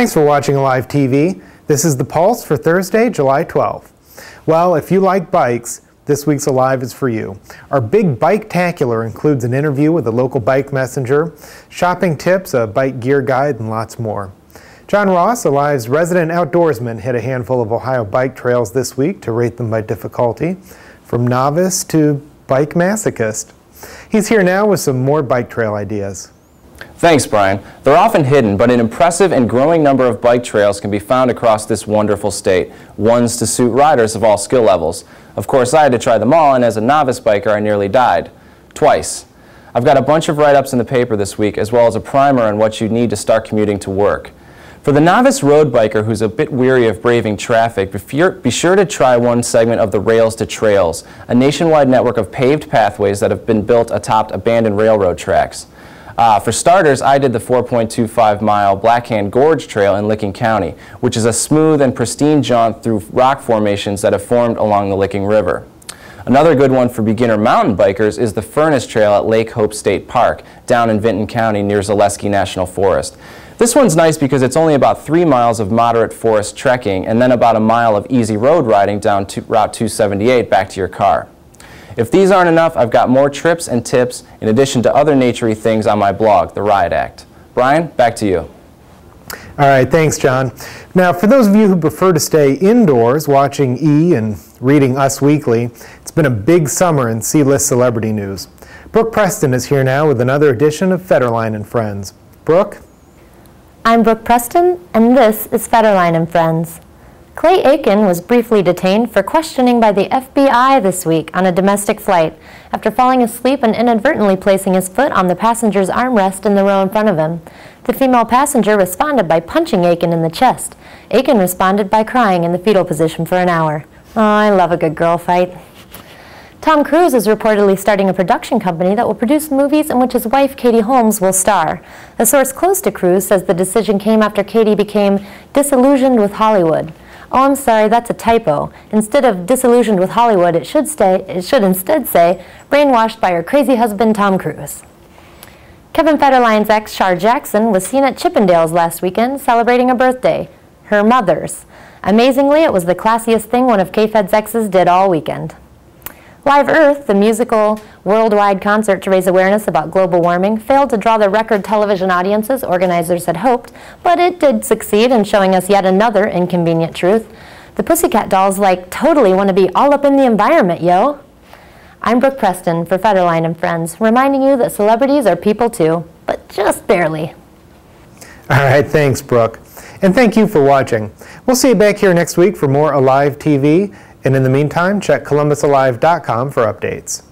Thanks for watching Alive TV. This is The Pulse for Thursday, July 12th. Well, if you like bikes, this week's Alive is for you. Our big bike-tacular includes an interview with a local bike messenger, shopping tips, a bike gear guide, and lots more. John Ross, Alive's resident outdoorsman, hit a handful of Ohio bike trails this week to rate them by difficulty, from novice to bike masochist. He's here now with some more bike trail ideas. Thanks, Brian. They're often hidden, but an impressive and growing number of bike trails can be found across this wonderful state, ones to suit riders of all skill levels. Of course, I had to try them all, and as a novice biker, I nearly died. Twice. I've got a bunch of write-ups in the paper this week, as well as a primer on what you need to start commuting to work. For the novice road biker who's a bit weary of braving traffic, be sure to try one segment of the Rails to Trails, a nationwide network of paved pathways that have been built atop abandoned railroad tracks. For starters, I did the 4.25-mile Blackhand Gorge Trail in Licking County, which is a smooth and pristine jaunt through rock formations that have formed along the Licking River. Another good one for beginner mountain bikers is the Furnace Trail at Lake Hope State Park, down in Vinton County near Zaleski National Forest. This one's nice because it's only about 3 miles of moderate forest trekking and then about a mile of easy road riding down to Route 278 back to your car. If these aren't enough, I've got more trips and tips in addition to other naturey things on my blog, The Riot Act. Brian, back to you. All right, thanks, John. Now, for those of you who prefer to stay indoors watching E! And reading Us Weekly, it's been a big summer in C-list celebrity news. Brooke Preston is here now with another edition of Federline and Friends. Brooke? I'm Brooke Preston, and this is Federline and Friends. Clay Aiken was briefly detained for questioning by the FBI this week on a domestic flight after falling asleep and inadvertently placing his foot on the passenger's armrest in the row in front of him. The female passenger responded by punching Aiken in the chest. Aiken responded by crying in the fetal position for an hour. Oh, I love a good girl fight. Tom Cruise is reportedly starting a production company that will produce movies in which his wife, Katie Holmes, will star. A source close to Cruise says the decision came after Katie became disillusioned with Hollywood. Oh, I'm sorry, that's a typo. Instead of disillusioned with Hollywood, it should instead say brainwashed by her crazy husband, Tom Cruise. Kevin Federline's ex, Shar Jackson, was seen at Chippendales last weekend celebrating a birthday, her mother's. Amazingly, it was the classiest thing one of K-Fed's exes did all weekend. Live Earth, the musical worldwide concert to raise awareness about global warming, failed to draw the record television audiences organizers had hoped, but it did succeed in showing us yet another inconvenient truth. The Pussycat Dolls totally want to be all up in the environment, yo. I'm Brooke Preston for Federline and Friends, reminding you that celebrities are people too, but just barely. All right, thanks, Brooke. And thank you for watching. We'll see you back here next week for more Alive TV. And in the meantime, check ColumbusAlive.com for updates.